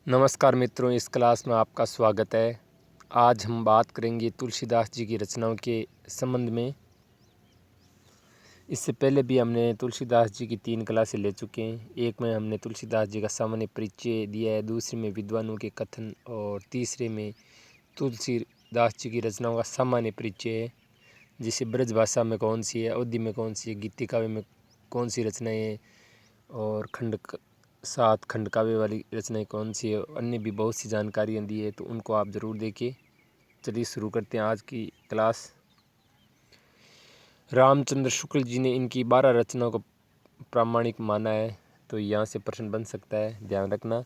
नमस्कार मित्रों, इस क्लास में आपका स्वागत है। आज हम बात करेंगे तुलसीदास जी की रचनाओं के संबंध में। इससे पहले भी हमने तुलसीदास जी की 3 क्लासें ले चुके हैं। एक में हमने तुलसीदास जी का सामान्य परिचय दिया है, दूसरे में विद्वानों के कथन और तीसरे में तुलसीदास जी की रचनाओं का सामान्य परिचय है। जैसे ब्रज भाषा में कौन सी है, अवधी में कौन सी है, गीति काव्य में कौन सी रचनाएँ हैं और 7 खंड काव्य वाली रचनाएँ कौन सी है, अन्य भी बहुत सी जानकारियाँ दी है, तो उनको आप ज़रूर देखिए। चलिए शुरू करते हैं आज की क्लास। रामचंद्र शुक्ल जी ने इनकी 12 रचनाओं को प्रामाणिक माना है, तो यहाँ से प्रश्न बन सकता है, ध्यान रखना।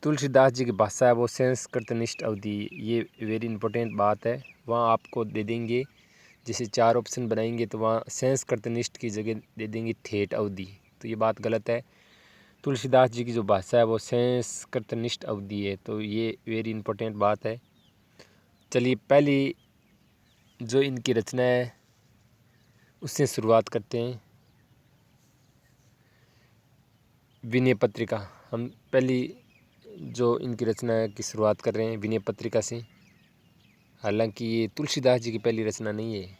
तुलसीदास जी की भाषा है वो संस्कृतनिष्ठ अवधी, ये वेरी इंपॉर्टेंट बात है, वहाँ आपको दे देंगे। जैसे 4 ऑप्शन बनाएंगे तो वहाँ संस्कृतनिष्ठ की जगह दे देंगे ठेठ अवधि, तो ये बात गलत है। तुलसीदास जी की जो भाषा है वो संस्कृतनिष्ठ अवधि है, तो ये वेरी इंपॉर्टेंट बात है। चलिए पहली जो इनकी रचना है उससे शुरुआत करते हैं। विनय पत्रिका, हम पहली जो इनकी रचना की शुरुआत कर रहे हैं विनय पत्रिका से। हालांकि ये तुलसीदास जी की पहली रचना नहीं है।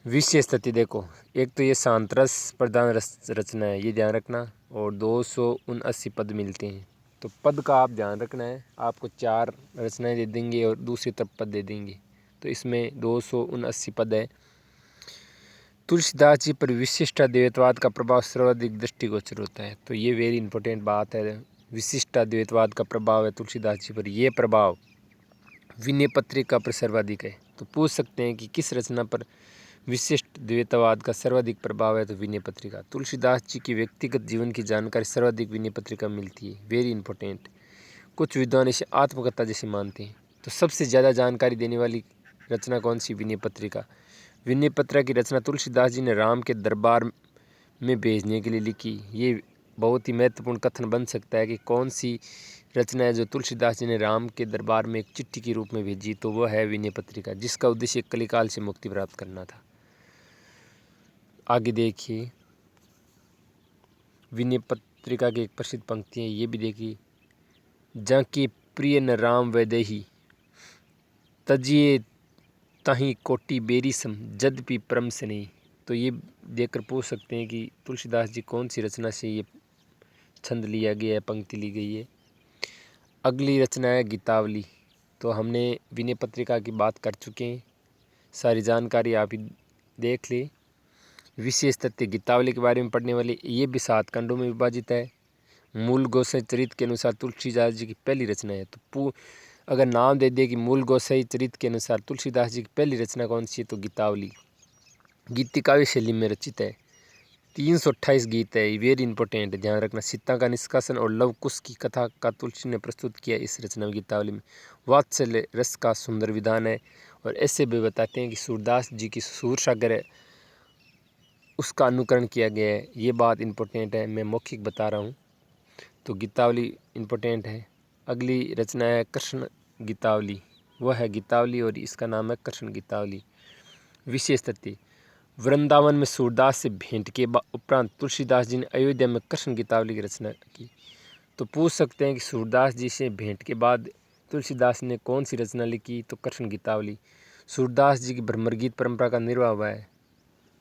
विषय स्थिति देखो, एक तो ये सांतरस प्रधान रचना है, ये ध्यान रखना, और 279 पद मिलते हैं। तो पद का आप ध्यान रखना है, आपको 4 रचनाएं दे देंगे और दूसरी तरफ पद दे देंगे, तो इसमें 279 पद है। तुलसीदास जी पर विशिष्टाद्वैतवाद का प्रभाव सर्वाधिक दृष्टिगोचर होता है, तो ये वेरी इंपॉर्टेंट बात है। विशिष्टाद्वैतवाद का प्रभाव है तुलसीदास जी पर, ये प्रभाव विनय पत्रिका पर सर्वाधिक है। तो पूछ सकते हैं कि किस रचना पर विशिष्ट द्वैतवाद का सर्वाधिक प्रभाव है, तो विनय पत्रिका। तुलसीदास जी की व्यक्तिगत जीवन की जानकारी सर्वाधिक विनय पत्रिका में मिलती है, वेरी इंपॉर्टेंट। कुछ विद्वान इसे आत्मकथा जैसे मानते हैं, तो सबसे ज़्यादा जानकारी देने वाली रचना कौन सी? विनय पत्रिका। विनय पत्रिका की रचना तुलसीदास जी ने राम के दरबार में भेजने के लिए लिखी। ये बहुत ही महत्वपूर्ण कथन बन सकता है कि कौन सी रचना है जो तुलसीदास जी ने राम के दरबार में एक चिट्ठी के रूप में भेजी, तो वह है विनय पत्रिका, जिसका उद्देश्य कलिकाल से मुक्ति प्राप्त करना था। आगे देखिए, विनय पत्रिका की एक प्रसिद्ध पंक्ति है, ये भी देखिए। जाके प्रिय न राम वैदेही, तजिए तहीं कोटि बेरी सम, जद्यपि परम से नहीं। तो ये देखकर पूछ सकते हैं कि तुलसीदास जी कौन सी रचना से ये छंद लिया गया है, पंक्ति ली गई है। अगली रचना है गीतावली। तो हमने विनय पत्रिका की बात कर चुके हैं, सारी जानकारी आप ही देख ले। विशेष तथ्य गीतावली के बारे में पढ़ने वाले, ये भी 7 खंडों में विभाजित है। मूल गोसाई चरित के अनुसार तुलसीदास जी की पहली रचना है। तो अगर नाम दे दिए कि मूल गोसाई चरित के अनुसार तुलसीदास जी की पहली रचना कौन सी है, तो गीतावली। गीति काव्य शैली में रचित है, 328 गीत है, वेरी इंपॉर्टेंट, ध्यान रखना। सीता का निष्कासन और लव कुश की कथा का तुलसी ने प्रस्तुत किया इस रचना गीतावली में। वात्सल्य रस का सुंदर विधान है, और ऐसे भी बताते हैं कि सूरदास जी की सूर सागर है, उसका अनुकरण किया गया है। ये बात इंपॉर्टेंट है, मैं मौखिक बता रहा हूँ, तो गीतावली इंपॉर्टेंट है। अगली रचना है कृष्ण गीतावली, वह है गीतावली और इसका नाम है कृष्ण गीतावली। विशेष तथ्य, वृंदावन में सूरदास से भेंट के उपरांत तुलसीदास जी ने अयोध्या में कृष्ण गीतावली की रचना की। तो पूछ सकते हैं कि सूरदास जी से भेंट के बाद तुलसीदास ने कौन सी रचना लिखी, तो कृष्ण गीतावली। सूरदास जी की भ्रमर गीत परंपरा का निर्वाह हुआ है,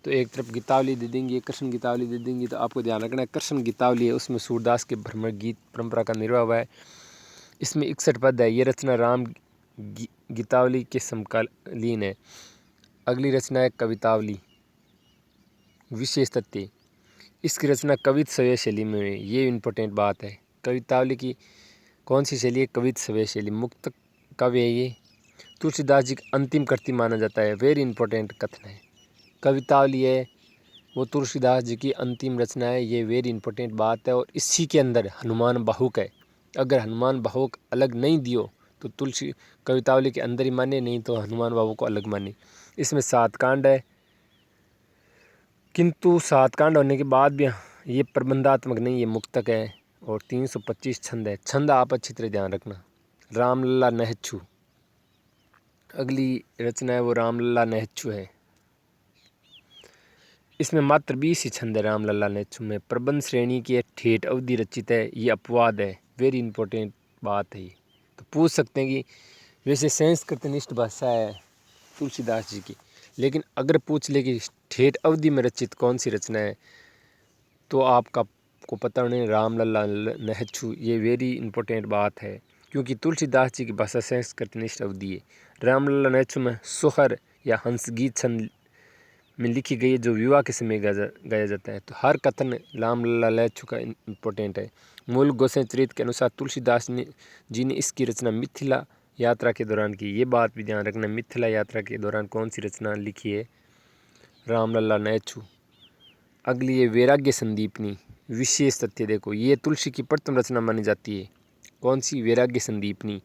तो एक तरफ गीतावली दे देंगे, कृष्ण गीतावली दे देंगे, तो आपको ध्यान रखना है कृष्ण गीतावली है, उसमें सूरदास के भ्रमर गीत परंपरा का निर्वाह हुआ है। इसमें 61 पद है। ये रचना राम गीतावली के समकालीन है। अगली रचना है कवितावली। विशेष तथ्य, इसकी रचना कवित सव्य शैली में है, ये इंपॉर्टेंट बात है। कवितावली की कौन सी शैली है? कवित सव्य शैली, मुक्त काव्य है ये। तुलसीदास जी का अंतिम कृति माना जाता है, वेरी इंपॉर्टेंट कथन है। कवितावली है वो तुलसीदास जी की अंतिम रचना है, ये वेरी इंपॉर्टेंट बात है। और इसी के अंदर हनुमान बाहुक है, अगर हनुमान बाहुक अलग नहीं दियो तो तुलसी कवितावली के अंदर ही माने, नहीं तो हनुमान बाबू को अलग माने। इसमें 7 कांड है, किंतु 7 कांड होने के बाद भी ये प्रबंधात्मक नहीं, ये मुक्तक है, और 325 छंद है। छंद आप अच्छी तरह ध्यान रखना। रामलला नहच्छू, अगली रचना है वो रामलला नहच्छू है। इसमें मात्र 20 ही छंद है रामलला नहच्छू में। प्रबंध श्रेणी की ठेठ अवधि रचित है, ये अपवाद है, वेरी इंपॉर्टेंट बात है ये। तो पूछ सकते हैं कि वैसे संस्कृतनिष्ठ भाषा है तुलसीदास जी की, लेकिन अगर पूछ ले कि ठेठ अवधि में रचित कौन सी रचना है, तो आपका को पता नहीं रामलला नहछु, ये वेरी इंपॉर्टेंट बात है, क्योंकि तुलसीदास जी की भाषा संस्कृतनिष्ठ अवधि है। रामलला नहछु में सोहर या हंसगीत छंद में लिखी गई है, जो विवाह के समय गाया जाता है। तो हर कथन रामलला नहछु का इम्पोर्टेंट है। मूल गोसाई चरित्र के अनुसार तुलसीदास जी ने इसकी रचना मिथिला यात्रा के दौरान की। ये बात भी ध्यान रखना, मिथिला यात्रा के दौरान कौन सी रचना लिखी है, रामलला नहछु। अगली है वैराग्य संदीपनी। विशेष तथ्य देखो, ये तुलसी की प्रथम रचना मानी जाती है। कौन सी, वैराग्य संदीपनी।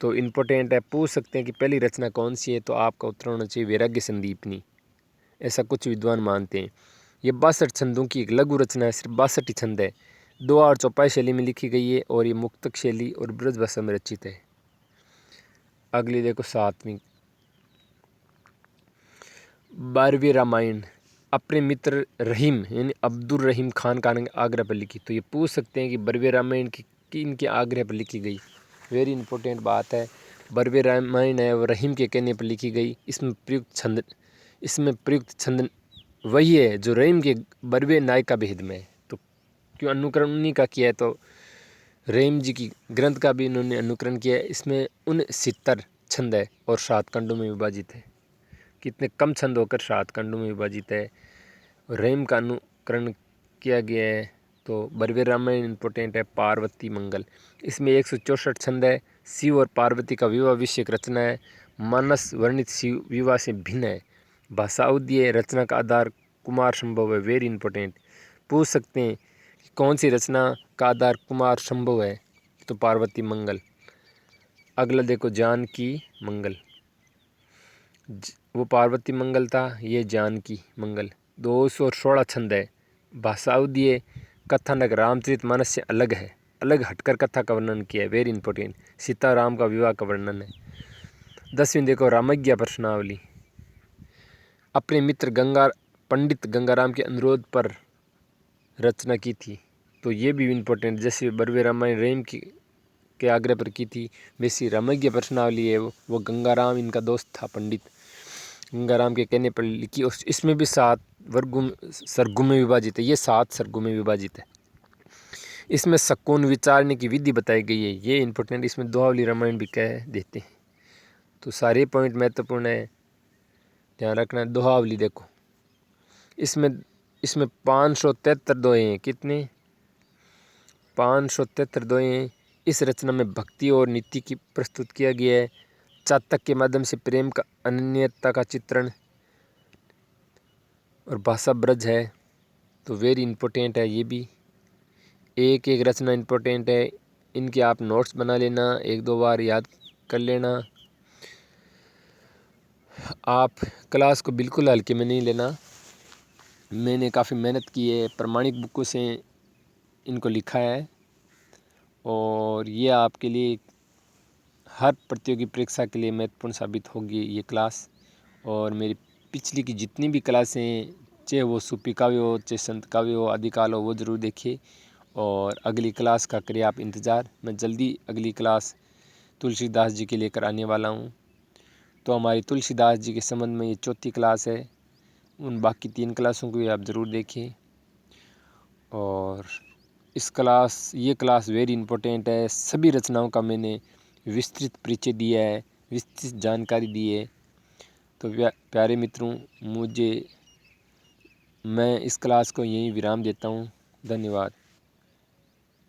तो इम्पोर्टेंट है, पूछ सकते हैं कि पहली रचना कौन सी है, तो आपका उत्तर होना चाहिए वैराग्य संदीपनी, ऐसा कुछ विद्वान मानते हैं। ये 62 छंदों की एक लघु रचना है, सिर्फ 62 ही छंद है। 2 और चौपाई शैली में लिखी गई है और ये मुक्तक शैली और ब्रज भाषा में रचित है। अगली देखो 7वीं, 12वीं रामायण अपने मित्र रहीम यानी अब्दुल रहीम खान का आग्रह पर लिखी। तो ये पूछ सकते हैं कि 12वीं रामायण की इनके आग्रह पर लिखी गई। वेरी इंपॉर्टेंट बात है। 12वीं रामायण है वो रहीम के कहने पर लिखी गई। इसमें प्रयुक्त छंद वही है जो रहीम के 12वें नायका भेद में है। तो क्यों अनुकरण उन्हीं का किया है, तो रहीम जी की ग्रंथ का भी इन्होंने अनुकरण किया है। इसमें 69 छंद है और 7 खंडों में विभाजित है। कितने कम छंद होकर 7 खंडों में विभाजित है। रहीम का अनुकरण किया गया है। तो 12वें रामायण इंपॉर्टेंट है। पार्वती मंगल, इसमें 164 छंद है। शिव और पार्वती का विवाह विषयक रचना है। मानस वर्णित शिव विवाह से भिन्न है। भाषा अवधि है। रचना का आधार कुमार संभव है। वेरी इंपॉर्टेंट, पूछ सकते हैं कि कौन सी रचना का आधार कुमार संभव है, तो पार्वती मंगल। अगला देखो जानकी मंगल, वो पार्वती मंगल था, ये जानकी मंगल। 216 छंद है। भाषा अवधि है। कथानक रामचरितमानस से अलग है, अलग हटकर कथा का वर्णन किया है। वेरी इंपॉर्टेंट, सीता राम का विवाह का वर्णन है। 10वीं देखो रामज्ञा प्रश्नावली, अपने मित्र पंडित गंगाराम के अनुरोध पर रचना की थी। तो ये भी इम्पोर्टेंट, जैसे 12वें रामायण रहीम के आग्रह पर की थी, वैसी रामज्ञा प्रश्नावली है वो गंगाराम इनका दोस्त था, पंडित गंगाराम के कहने पर लिखी। और इसमें भी 7 सर्गों में विभाजित है। ये 7 सर्गों में विभाजित है। इसमें शकुन विचारने की विधि बताई गई है। ये इंपॉर्टेंट, इसमें दोहावली रामायण भी कह देते हैं। तो सारे पॉइंट महत्वपूर्ण है, ध्यान रखना। दोहावली देखो, इसमें 573 दोहे हैं। कितने, 573 दोहे हैं। इस रचना में भक्ति और नीति की प्रस्तुत किया गया है। चातक के माध्यम से प्रेम का अनन्यता का चित्रण और भाषा ब्रज है। तो वेरी इंपॉर्टेंट है। ये भी एक एक रचना इंपॉर्टेंट है। इनके आप नोट्स बना लेना, 1-2 बार याद कर लेना। आप क्लास को बिल्कुल हल्के में नहीं लेना। मैंने काफ़ी मेहनत की है, प्रमाणिक बुकों से इनको लिखा है, और ये आपके लिए हर प्रतियोगी परीक्षा के लिए महत्वपूर्ण साबित होगी ये क्लास। और मेरी पिछली की जितनी भी क्लासें, चाहे वो सूफी काव्य हो, चाहे संत काव्य हो, आदिकाल हो, वो ज़रूर देखिए। और अगली क्लास का करिए आप इंतज़ार। मैं जल्दी अगली क्लास तुलसीदास जी के लेकर आने वाला हूँ। तो हमारी तुलसीदास जी के संबंध में ये 4थी क्लास है। उन बाकी 3 क्लासों को भी आप ज़रूर देखिए। और ये क्लास वेरी इंपॉर्टेंट है। सभी रचनाओं का मैंने विस्तृत परिचय दिया है, विस्तृत जानकारी दी है। तो प्यारे मित्रों, मैं इस क्लास को यहीं विराम देता हूँ। धन्यवाद।